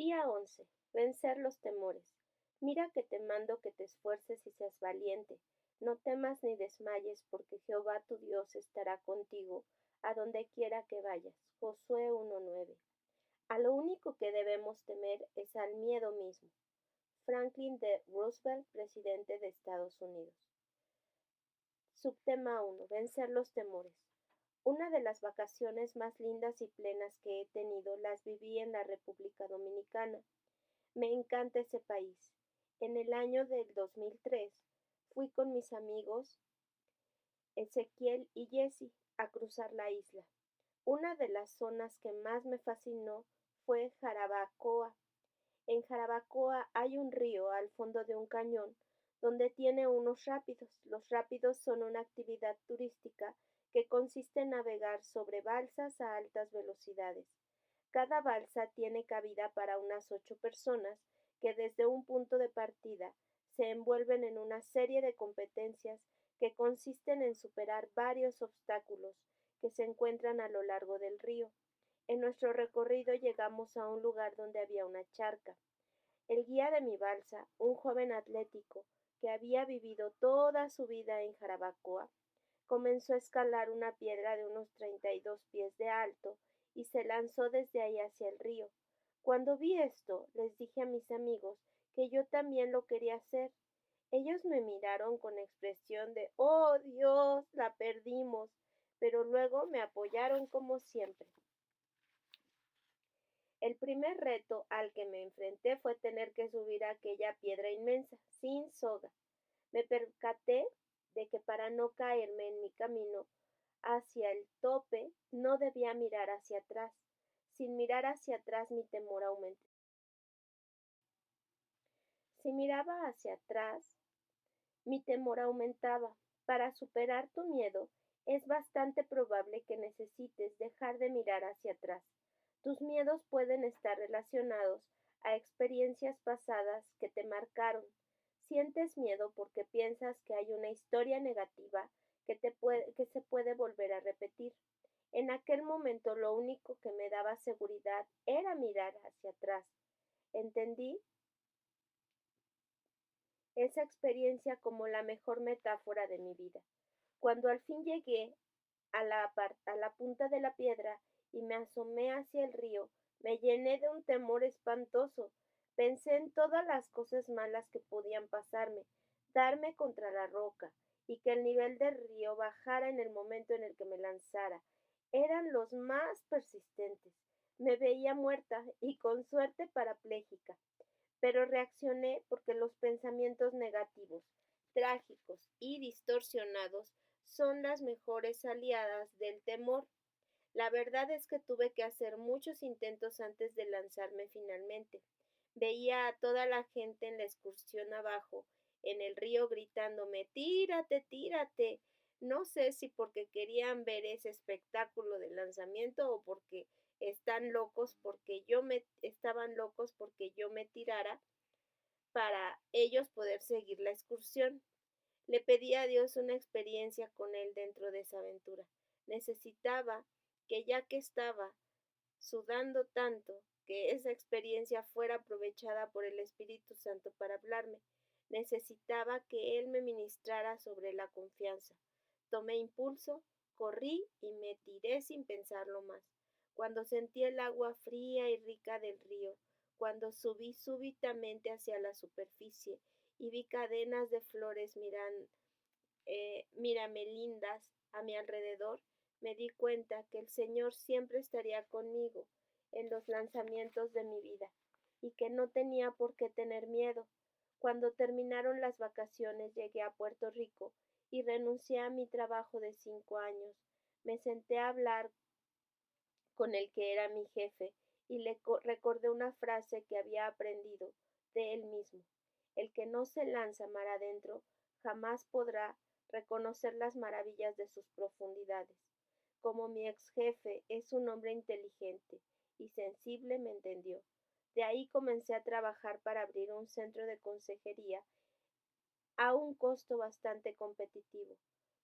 Día 11. Vencer los temores. Mira que te mando que te esfuerces y seas valiente. No temas ni desmayes, porque Jehová tu Dios estará contigo a donde quiera que vayas. Josué 1:9. A lo único que debemos temer es al miedo mismo. Franklin D. Roosevelt, presidente de Estados Unidos. Subtema 1. Vencer los temores. Una de las vacaciones más lindas y plenas que he tenido las viví en la República Dominicana. Me encanta ese país. En el año del 2003 fui con mis amigos Ezequiel y Jesse a cruzar la isla. Una de las zonas que más me fascinó fue Jarabacoa. En Jarabacoa hay un río al fondo de un cañón donde tiene unos rápidos. Los rápidos son una actividad turística que consiste en navegar sobre balsas a altas velocidades. Cada balsa tiene cabida para unas 8 personas que desde un punto de partida se envuelven en una serie de competencias que consisten en superar varios obstáculos que se encuentran a lo largo del río. En nuestro recorrido llegamos a un lugar donde había una charca. El guía de mi balsa, un joven atlético que había vivido toda su vida en Jarabacoa, comenzó a escalar una piedra de unos 32 pies de alto y se lanzó desde ahí hacia el río. Cuando vi esto, les dije a mis amigos que yo también lo quería hacer. Ellos me miraron con expresión de "Oh Dios, la perdimos", pero luego me apoyaron como siempre. El primer reto al que me enfrenté fue tener que subir aquella piedra inmensa, sin soga. Me percaté de que para no caerme en mi camino hacia el tope no debía mirar hacia atrás. Sin mirar hacia atrás mi temor aumentó. Si miraba hacia atrás, mi temor aumentaba. Para superar tu miedo, es bastante probable que necesites dejar de mirar hacia atrás. Tus miedos pueden estar relacionados a experiencias pasadas que te marcaron. Sientes miedo porque piensas que hay una historia negativa que se puede volver a repetir. En aquel momento lo único que me daba seguridad era mirar hacia atrás. Entendí esa experiencia como la mejor metáfora de mi vida. Cuando al fin llegué a la punta de la piedra y me asomé hacia el río, me llené de un temor espantoso. Pensé en todas las cosas malas que podían pasarme, darme contra la roca y que el nivel del río bajara en el momento en el que me lanzara. Eran los más persistentes. Me veía muerta y con suerte parapléjica, pero reaccioné porque los pensamientos negativos, trágicos y distorsionados son las mejores aliadas del temor. La verdad es que tuve que hacer muchos intentos antes de lanzarme finalmente. Veía a toda la gente en la excursión abajo, en el río, gritándome, tírate, tírate. No sé si porque querían ver ese espectáculo de lanzamiento o porque estaban locos porque yo me tirara para ellos poder seguir la excursión. Le pedí a Dios una experiencia con él dentro de esa aventura. Necesitaba que, ya que estaba sudando tanto, que esa experiencia fuera aprovechada por el Espíritu Santo para hablarme. Necesitaba que Él me ministrara sobre la confianza. Tomé impulso, corrí y me tiré sin pensarlo más. Cuando sentí el agua fría y rica del río, cuando subí súbitamente hacia la superficie y vi cadenas de flores miramelindas a mi alrededor, me di cuenta que el Señor siempre estaría conmigo en los lanzamientos de mi vida y que no tenía por qué tener miedo. Cuando terminaron las vacaciones llegué a Puerto Rico y renuncié a mi trabajo de 5 años. Me senté a hablar con el que era mi jefe y le recordé una frase que había aprendido de él mismo. El que no se lanza mar adentro jamás podrá reconocer las maravillas de sus profundidades. Como mi ex jefe es un hombre inteligente y sensible, me entendió. De ahí comencé a trabajar para abrir un centro de consejería a un costo bastante competitivo.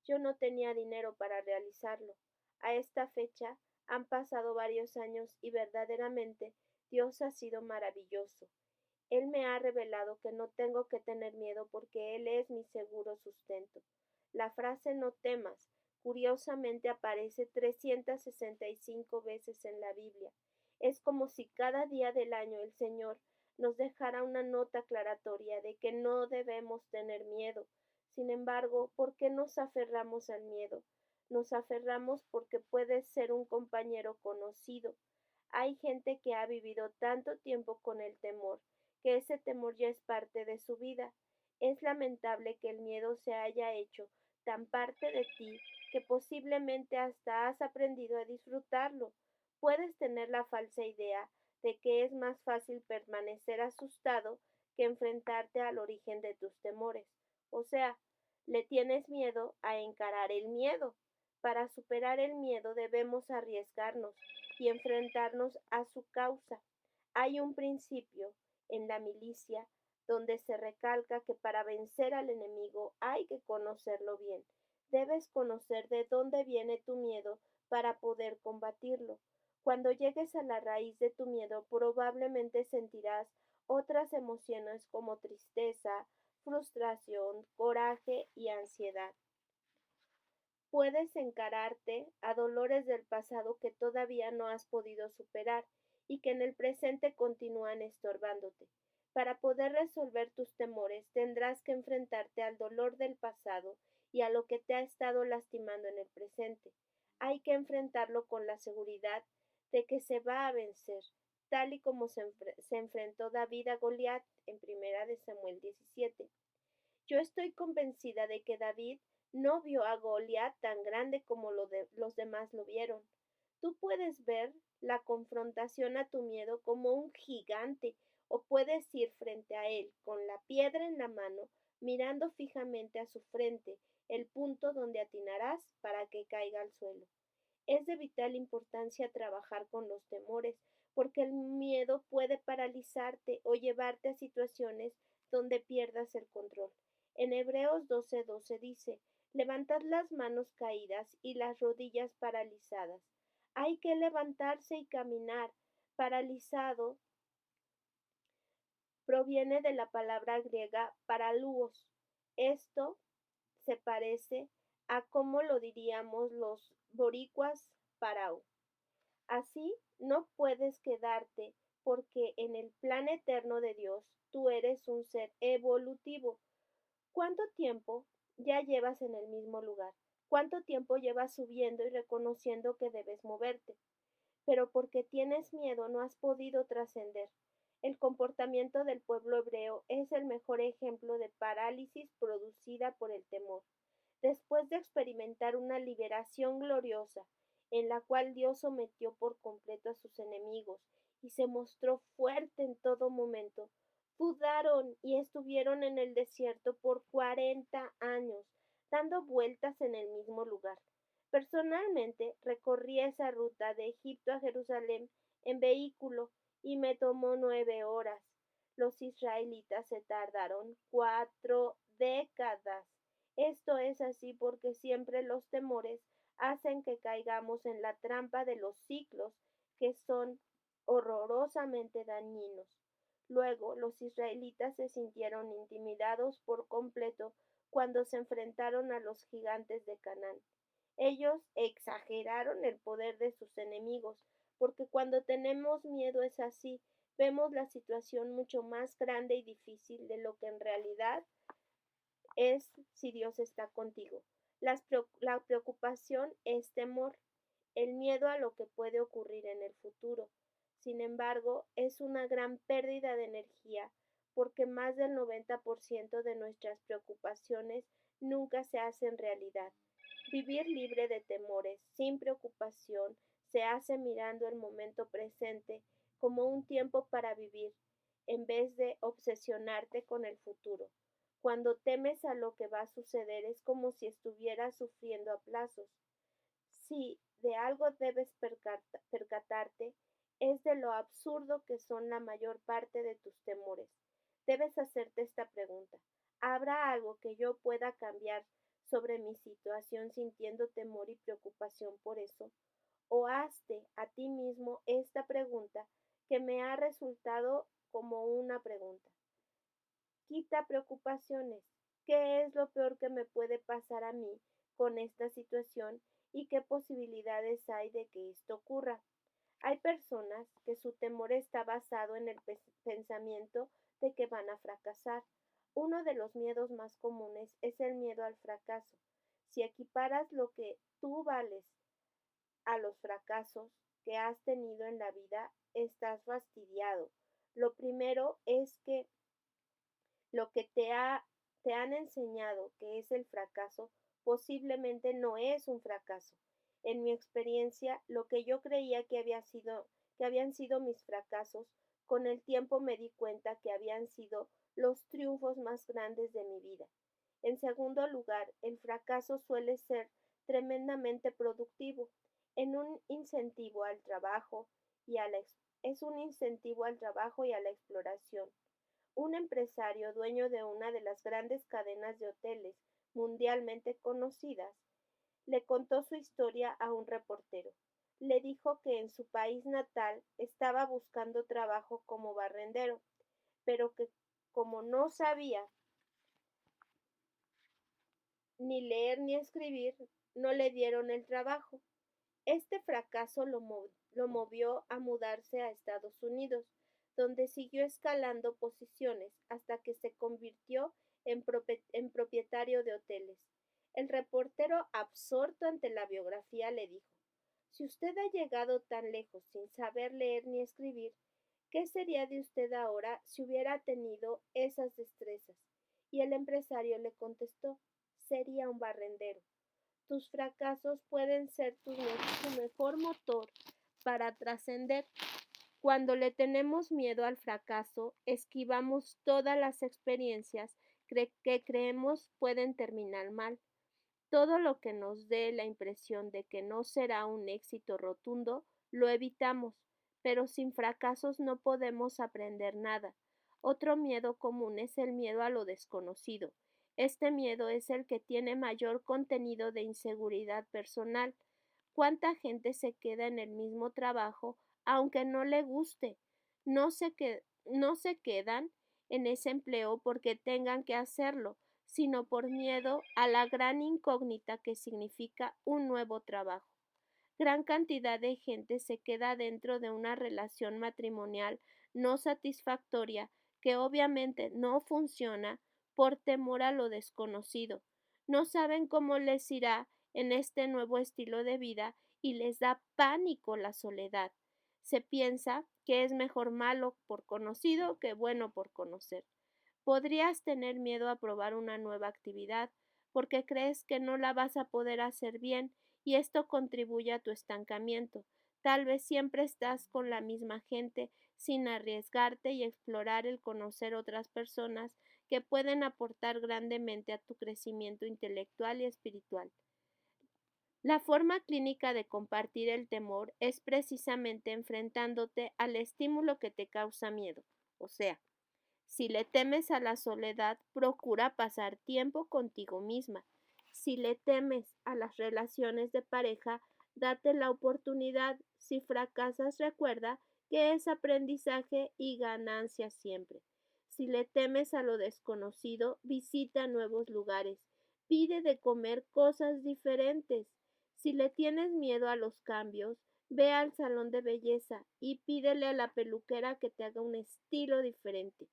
Yo no tenía dinero para realizarlo. A esta fecha han pasado varios años y verdaderamente Dios ha sido maravilloso. Él me ha revelado que no tengo que tener miedo porque Él es mi seguro sustento. La frase no temas, curiosamente aparece 365 veces en la Biblia. Es como si cada día del año el Señor nos dejara una nota aclaratoria de que no debemos tener miedo. Sin embargo, ¿por qué nos aferramos al miedo? Nos aferramos porque puede ser un compañero conocido. Hay gente que ha vivido tanto tiempo con el temor que ese temor ya es parte de su vida. Es lamentable que el miedo se haya hecho tan parte de ti que posiblemente hasta has aprendido a disfrutarlo. Puedes tener la falsa idea de que es más fácil permanecer asustado que enfrentarte al origen de tus temores. O sea, le tienes miedo a encarar el miedo. Para superar el miedo debemos arriesgarnos y enfrentarnos a su causa. Hay un principio en la milicia donde se recalca que para vencer al enemigo hay que conocerlo bien. Debes conocer de dónde viene tu miedo para poder combatirlo. Cuando llegues a la raíz de tu miedo, probablemente sentirás otras emociones como tristeza, frustración, coraje y ansiedad. Puedes encararte a dolores del pasado que todavía no has podido superar y que en el presente continúan estorbándote. Para poder resolver tus temores tendrás que enfrentarte al dolor del pasado y a lo que te ha estado lastimando en el presente. Hay que enfrentarlo con la seguridad de que se va a vencer, tal y como se enfrentó David a Goliat en 1 Samuel 17. Yo estoy convencida de que David no vio a Goliat tan grande como los demás lo vieron. Tú puedes ver la confrontación a tu miedo como un gigante o puedes ir frente a él con la piedra en la mano, mirando fijamente a su frente, el punto donde atinarás para que caiga al suelo. Es de vital importancia trabajar con los temores, porque el miedo puede paralizarte o llevarte a situaciones donde pierdas el control. En Hebreos 12:12 dice, levantad las manos caídas y las rodillas paralizadas. Hay que levantarse y caminar. Paralizado proviene de la palabra griega paraluos. Esto se parece a cómo lo diríamos los boricuas parao. Así no puedes quedarte porque en el plan eterno de Dios tú eres un ser evolutivo. ¿Cuánto tiempo ya llevas en el mismo lugar? ¿Cuánto tiempo llevas subiendo y reconociendo que debes moverte? Pero porque tienes miedo no has podido trascender. El comportamiento del pueblo hebreo es el mejor ejemplo de parálisis producida por el temor. Después de experimentar una liberación gloriosa, en la cual Dios sometió por completo a sus enemigos y se mostró fuerte en todo momento, dudaron y estuvieron en el desierto por 40 años, dando vueltas en el mismo lugar. Personalmente recorrí esa ruta de Egipto a Jerusalén en vehículo y me tomó 9 horas. Los israelitas se tardaron 4 décadas. Esto es así porque siempre los temores hacen que caigamos en la trampa de los ciclos que son horrorosamente dañinos. Luego los israelitas se sintieron intimidados por completo cuando se enfrentaron a los gigantes de Canaán. Ellos exageraron el poder de sus enemigos, porque cuando tenemos miedo es así, vemos la situación mucho más grande y difícil de lo que en realidad es si Dios está contigo. La preocupación es temor, el miedo a lo que puede ocurrir en el futuro. Sin embargo, es una gran pérdida de energía porque más del 90% de nuestras preocupaciones nunca se hacen realidad. Vivir libre de temores, sin preocupación, se hace mirando el momento presente como un tiempo para vivir, en vez de obsesionarte con el futuro. Cuando temes a lo que va a suceder es como si estuvieras sufriendo a plazos. Si de algo debes percatarte, es de lo absurdo que son la mayor parte de tus temores. Debes hacerte esta pregunta. ¿Habrá algo que yo pueda cambiar sobre mi situación sintiendo temor y preocupación por eso? O hazte a ti mismo esta pregunta que me ha resultado como una pregunta. Quita preocupaciones. ¿Qué es lo peor que me puede pasar a mí con esta situación y qué posibilidades hay de que esto ocurra? Hay personas que su temor está basado en el pensamiento de que van a fracasar. Uno de los miedos más comunes es el miedo al fracaso. Si equiparas lo que tú vales a los fracasos que has tenido en la vida, estás fastidiado. Lo primero es que lo que te han enseñado que es el fracaso posiblemente no es un fracaso. En mi experiencia, lo que yo creía que habían sido mis fracasos, con el tiempo me di cuenta que habían sido los triunfos más grandes de mi vida. En segundo lugar, el fracaso suele ser tremendamente productivo, en un incentivo al trabajo y a la, es un incentivo al trabajo y a la exploración. Un empresario dueño de una de las grandes cadenas de hoteles mundialmente conocidas le contó su historia a un reportero. Le dijo que en su país natal estaba buscando trabajo como barrendero, pero que como no sabía ni leer ni escribir, no le dieron el trabajo. Este fracaso lo movió a mudarse a Estados Unidos, donde siguió escalando posiciones hasta que se convirtió en propietario de hoteles. El reportero, absorto ante la biografía, le dijo, si usted ha llegado tan lejos sin saber leer ni escribir, ¿qué sería de usted ahora si hubiera tenido esas destrezas? Y el empresario le contestó, sería un barrendero. Tus fracasos pueden ser tu mejor motor para trascender. Cuando le tenemos miedo al fracaso, esquivamos todas las experiencias que creemos pueden terminar mal. Todo lo que nos dé la impresión de que no será un éxito rotundo, lo evitamos, pero sin fracasos no podemos aprender nada. Otro miedo común es el miedo a lo desconocido. Este miedo es el que tiene mayor contenido de inseguridad personal. ¿Cuánta gente se queda en el mismo trabajo aunque no le guste? No se quedan en ese empleo porque tengan que hacerlo, sino por miedo a la gran incógnita que significa un nuevo trabajo. Gran cantidad de gente se queda dentro de una relación matrimonial no satisfactoria que obviamente no funciona por temor a lo desconocido. No saben cómo les irá en este nuevo estilo de vida y les da pánico la soledad. Se piensa que es mejor malo por conocido que bueno por conocer. Podrías tener miedo a probar una nueva actividad porque crees que no la vas a poder hacer bien y esto contribuye a tu estancamiento. Tal vez siempre estás con la misma gente sin arriesgarte y explorar el conocer otras personas que pueden aportar grandemente a tu crecimiento intelectual y espiritual. La forma clínica de compartir el temor es precisamente enfrentándote al estímulo que te causa miedo, o sea, si le temes a la soledad, procura pasar tiempo contigo misma. Si le temes a las relaciones de pareja, date la oportunidad. Si fracasas, recuerda que es aprendizaje y ganancia siempre. Si le temes a lo desconocido, visita nuevos lugares. Pide de comer cosas diferentes. Si le tienes miedo a los cambios, ve al salón de belleza y pídele a la peluquera que te haga un estilo diferente.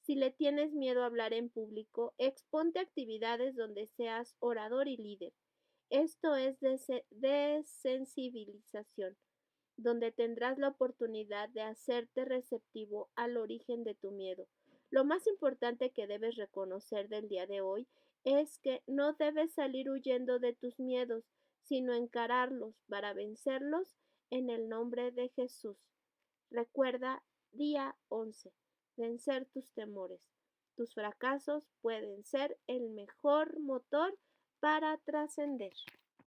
Si le tienes miedo a hablar en público, exponte a actividades donde seas orador y líder. Esto es desensibilización, donde tendrás la oportunidad de hacerte receptivo al origen de tu miedo. Lo más importante que debes reconocer del día de hoy es que no debes salir huyendo de tus miedos, sino encararlos para vencerlos en el nombre de Jesús. Recuerda, día 11. Vencer tus temores. Tus fracasos pueden ser el mejor motor para trascender.